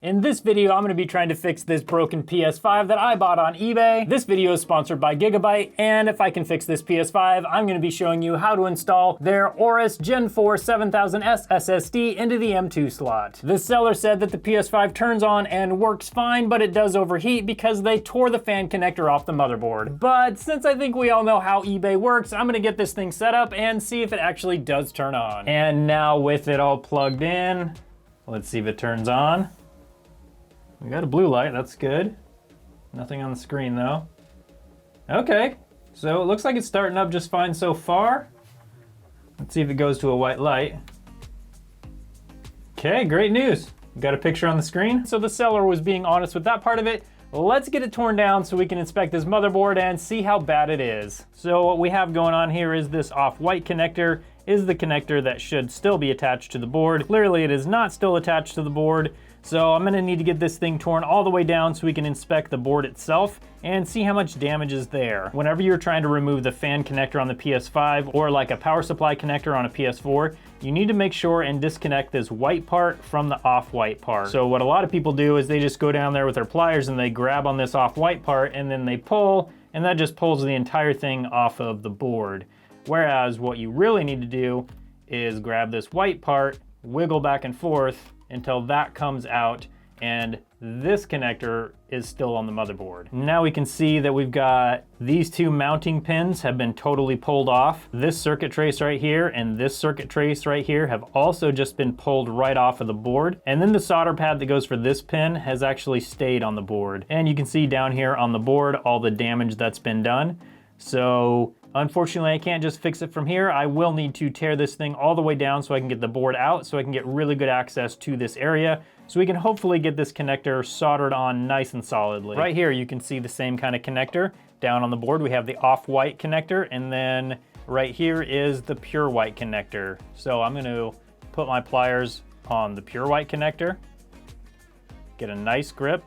In this video, I'm going to be trying to fix this broken PS5 that I bought on eBay. This video is sponsored by Gigabyte, and if I can fix this PS5, I'm going to be showing you how to install their AORUS Gen4 7000S SSD into the M2 slot. The seller said that the PS5 turns on and works fine, but it does overheat because they tore the fan connector off the motherboard. But since I think we all know how eBay works, I'm going to get this thing set up and see if it actually does turn on. And now with it all plugged in, let's see if it turns on. We got a blue light, that's good. Nothing on the screen though. Okay, so it looks like it's starting up just fine so far. Let's see if it goes to a white light. Okay, great news. Got a picture on the screen. So the seller was being honest with that part of it. Let's get it torn down so we can inspect this motherboard and see how bad it is. So what we have going on here is this off-white connector is the connector that should still be attached to the board. Clearly it is not still attached to the board. So I'm gonna need to get this thing torn all the way down so we can inspect the board itself and see how much damage is there. Whenever you're trying to remove the fan connector on the PS5 or like a power supply connector on a PS4, you need to make sure and disconnect this white part from the off-white part. So what a lot of people do is they just go down there with their pliers and they grab on this off-white part and then they pull, and that just pulls the entire thing off of the board. Whereas what you really need to do is grab this white part, wiggle back and forth until that comes out and this connector is still on the motherboard. Now we can see that we've got these two mounting pins have been totally pulled off. This circuit trace right here and this circuit trace right here have also just been pulled right off of the board. And then the solder pad that goes for this pin has actually stayed on the board. And you can see down here on the board all the damage that's been done. So unfortunately, I can't just fix it from here. I will need to tear this thing all the way down so I can get the board out so I can get really good access to this area so we can hopefully get this connector soldered on nice and solidly. Right here, you can see the same kind of connector. Down on the board, we have the off-white connector, and then right here is the pure white connector. So I'm gonna put my pliers on the pure white connector, get a nice grip,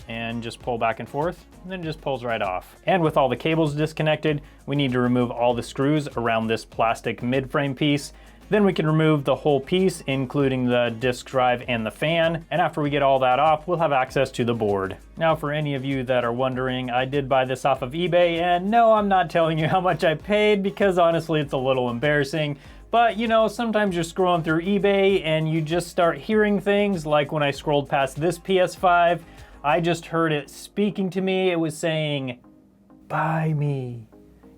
and just pull back and forth, and then it just pulls right off. And with all the cables disconnected, we need to remove all the screws around this plastic mid-frame piece. Then we can remove the whole piece, including the disk drive and the fan. And after we get all that off, we'll have access to the board. Now, for any of you that are wondering, I did buy this off of eBay, and no, I'm not telling you how much I paid because honestly, it's a little embarrassing. But you know, sometimes you're scrolling through eBay and you just start hearing things like when I scrolled past this PS5, I just heard it speaking to me. It was saying, buy me,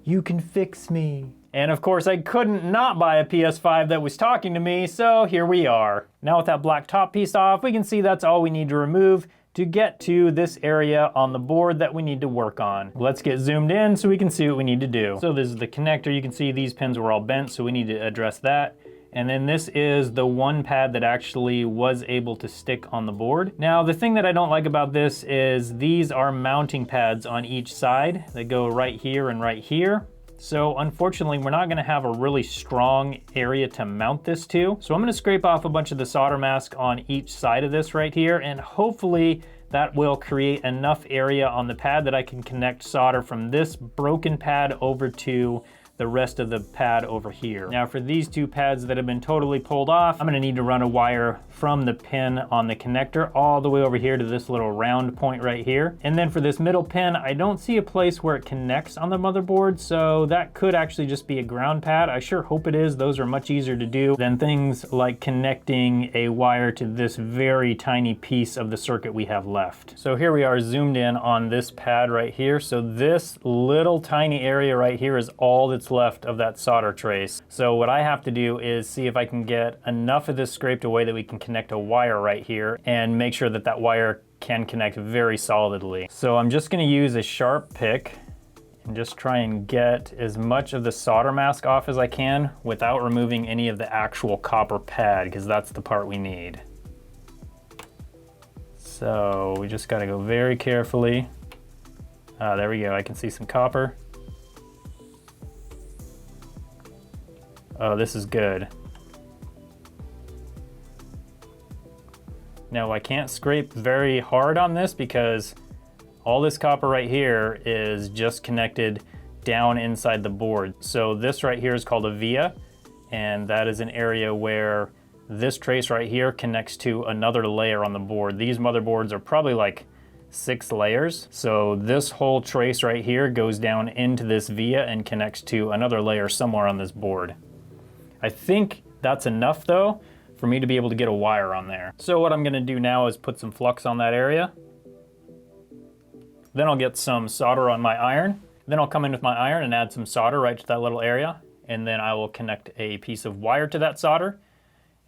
you can fix me. And of course I couldn't not buy a PS5 that was talking to me, so here we are. Now with that black top piece off, we can see that's all we need to remove to get to this area on the board that we need to work on. Let's get zoomed in so we can see what we need to do. So this is the connector. You can see these pins were all bent, so we need to address that. And then this is the one pad that actually was able to stick on the board. Now, the thing that I don't like about this is these are mounting pads on each side. They go right here and right here. So unfortunately, we're not gonna have a really strong area to mount this to. So I'm gonna scrape off a bunch of the solder mask on each side of this right here, and hopefully that will create enough area on the pad that I can connect solder from this broken pad over to the rest of the pad over here. Now for these two pads that have been totally pulled off, I'm gonna need to run a wire from the pin on the connector all the way over here to this little round point right here. And then for this middle pin, I don't see a place where it connects on the motherboard, so that could actually just be a ground pad. I sure hope it is. Those are much easier to do than things like connecting a wire to this very tiny piece of the circuit we have left. So here we are zoomed in on this pad right here. So this little tiny area right here is all that's left of that solder trace. So what I have to do is see if I can get enough of this scraped away that we can connect a wire right here and make sure that that wire can connect very solidly. So I'm just gonna use a sharp pick and just try and get as much of the solder mask off as I can without removing any of the actual copper pad, because that's the part we need. So we just gotta go very carefully. There we go, I can see some copper. Oh, this is good. Now I can't scrape very hard on this because all this copper right here is just connected down inside the board. So this right here is called a via, and that is an area where this trace right here connects to another layer on the board. These motherboards are probably like 6 layers. So this whole trace right here goes down into this via and connects to another layer somewhere on this board. I think that's enough though for me to be able to get a wire on there. So what I'm gonna do now is put some flux on that area. Then I'll get some solder on my iron. Then I'll come in with my iron and add some solder right to that little area. And then I will connect a piece of wire to that solder.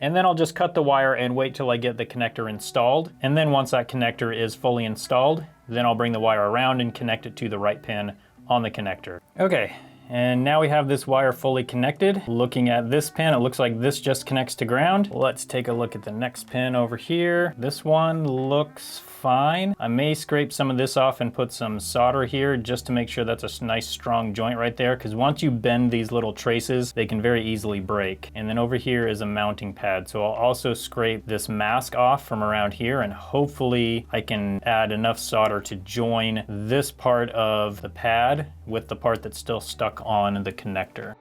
And then I'll just cut the wire and wait till I get the connector installed. And then once that connector is fully installed, then I'll bring the wire around and connect it to the right pin on the connector. Okay, and now we have this wire fully connected. Looking at this pin, it looks like this just connects to ground. Let's take a look at the next pin over here. This one looks fine. I may scrape some of this off and put some solder here just to make sure that's a nice strong joint right there, because once you bend these little traces, they can very easily break. And then over here is a mounting pad. So I'll also scrape this mask off from around here, and hopefully I can add enough solder to join this part of the pad with the part that's still stuck on the connector.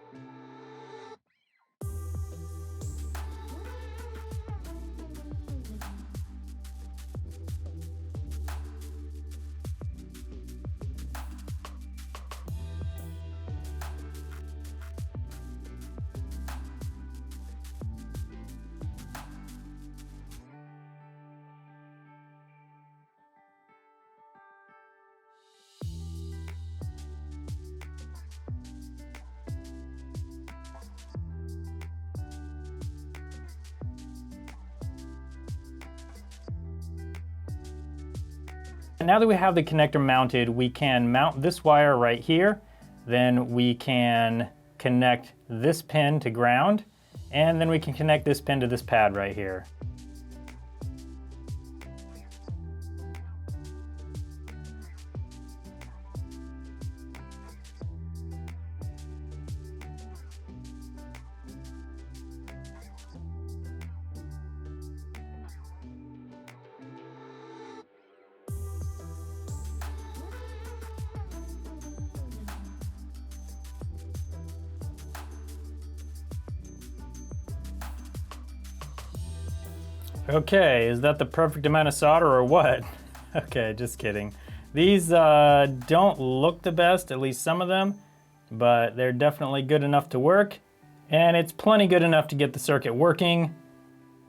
Now that we have the connector mounted, we can mount this wire right here. Then we can connect this pin to ground, and then we can connect this pin to this pad right here. Okay, is that the perfect amount of solder or what? Okay, just kidding. These don't look the best, at least some of them, but they're definitely good enough to work, and it's plenty good enough to get the circuit working.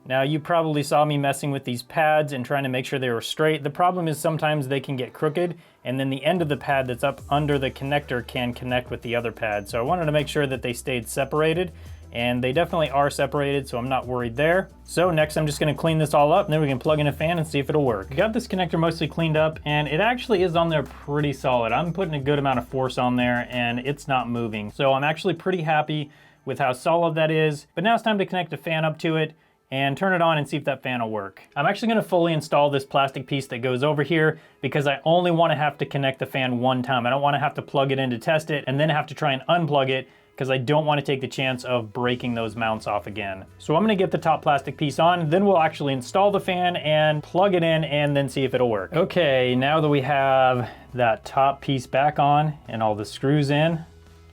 Now, you probably saw me messing with these pads and trying to make sure they were straight. The problem is sometimes they can get crooked, and then the end of the pad that's up under the connector can connect with the other pad. So I wanted to make sure that they stayed separated, and they definitely are separated, so I'm not worried there. So next I'm just gonna clean this all up, and then we can plug in a fan and see if it'll work. Got this connector mostly cleaned up, and it actually is on there pretty solid. I'm putting a good amount of force on there, and it's not moving. So I'm actually pretty happy with how solid that is. But now it's time to connect a fan up to it and turn it on and see if that fan will work. I'm actually gonna fully install this plastic piece that goes over here because I only wanna have to connect the fan one time. I don't wanna have to plug it in to test it and then have to try and unplug it, because I don't want to take the chance of breaking those mounts off again. So I'm going to get the top plastic piece on, then we'll actually install the fan and plug it in and then see if it'll work. Okay, now that we have that top piece back on and all the screws in,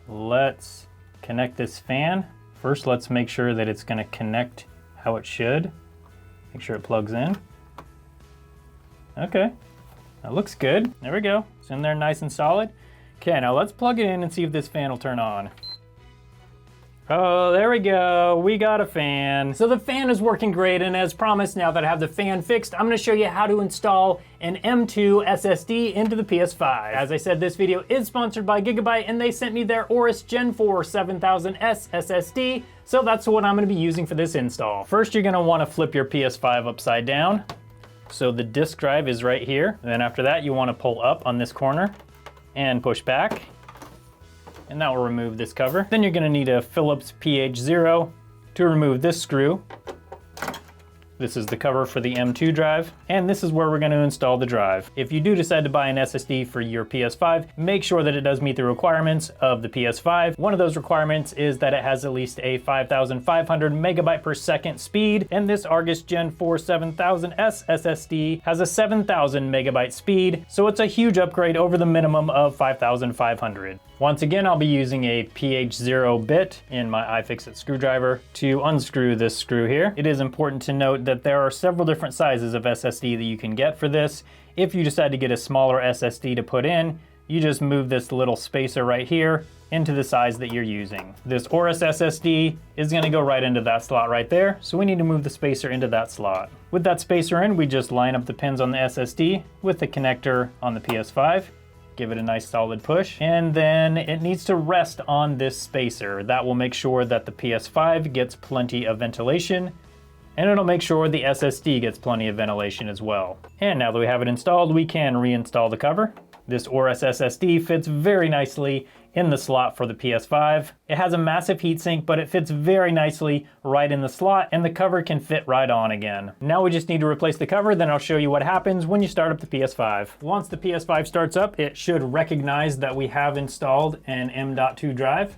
let's connect this fan. First, let's make sure that it's going to connect how it should. Make sure it plugs in. Okay, that looks good. There we go. It's in there nice and solid. Okay, now let's plug it in and see if this fan will turn on. Oh, there we go, we got a fan. So the fan is working great, and as promised, now that I have the fan fixed, I'm gonna show you how to install an M2 SSD into the PS5. As I said, this video is sponsored by GIGABYTE, and they sent me their AORUS Gen4 7000S SSD, so that's what I'm gonna be using for this install. First, you're gonna wanna flip your PS5 upside down. So the disk drive is right here. And then after that, you wanna pull up on this corner and push back. And that will remove this cover. Then you're gonna need a Phillips PH0 to remove this screw. This is the cover for the M2 drive, and this is where we're gonna install the drive. If you do decide to buy an SSD for your PS5, make sure that it does meet the requirements of the PS5. One of those requirements is that it has at least a 5,500 megabyte per second speed, and this AORUS Gen4 7000S SSD has a 7,000 megabyte speed, so it's a huge upgrade over the minimum of 5,500. Once again, I'll be using a PH0 bit in my iFixit screwdriver to unscrew this screw here. It is important to note that there are several different sizes of SSD that you can get for this. If you decide to get a smaller SSD to put in, you just move this little spacer right here into the size that you're using. This AORUS SSD is gonna go right into that slot right there, so we need to move the spacer into that slot. With that spacer in, we just line up the pins on the SSD with the connector on the PS5. Give it a nice solid push, and then it needs to rest on this spacer. That will make sure that the PS5 gets plenty of ventilation, and it'll make sure the SSD gets plenty of ventilation as well. And now that we have it installed, we can reinstall the cover. This AORUS SSD fits very nicely in the slot for the PS5. It has a massive heatsink, but it fits very nicely right in the slot, and the cover can fit right on again. Now we just need to replace the cover, then I'll show you what happens when you start up the PS5. Once the PS5 starts up, it should recognize that we have installed an M.2 drive.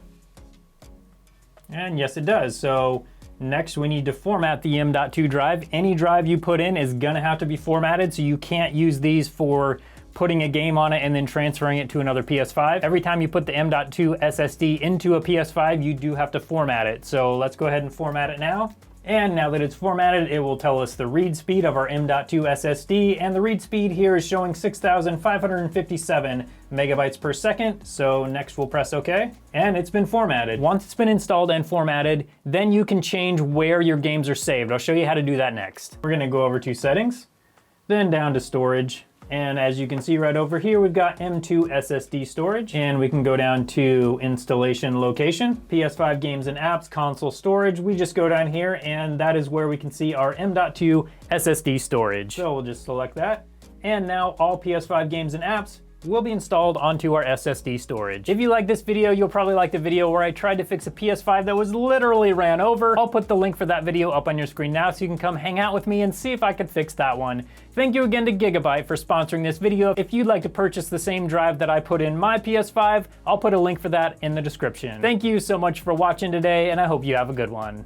And yes, it does. So next, we need to format the M.2 drive. Any drive you put in is gonna have to be formatted, so you can't use these for putting a game on it and then transferring it to another PS5. Every time you put the M.2 SSD into a PS5, you do have to format it. So let's go ahead and format it now. And now that it's formatted, it will tell us the read speed of our M.2 SSD, and the read speed here is showing 6,557 megabytes per second. So next we'll press OK, and it's been formatted. Once it's been installed and formatted, then you can change where your games are saved. I'll show you how to do that next. We're gonna go over to Settings, then down to Storage. And as you can see right over here, we've got M2 SSD storage, and we can go down to Installation Location, PS5 Games and Apps, Console Storage. We just go down here, and that is where we can see our M.2 SSD storage. So we'll just select that. And now all PS5 games and apps will be installed onto our SSD storage. If you like this video, you'll probably like the video where I tried to fix a PS5 that was literally ran over. I'll put the link for that video up on your screen now so you can come hang out with me and see if I could fix that one. Thank you again to Gigabyte for sponsoring this video. If you'd like to purchase the same drive that I put in my PS5, I'll put a link for that in the description. Thank you so much for watching today, and I hope you have a good one.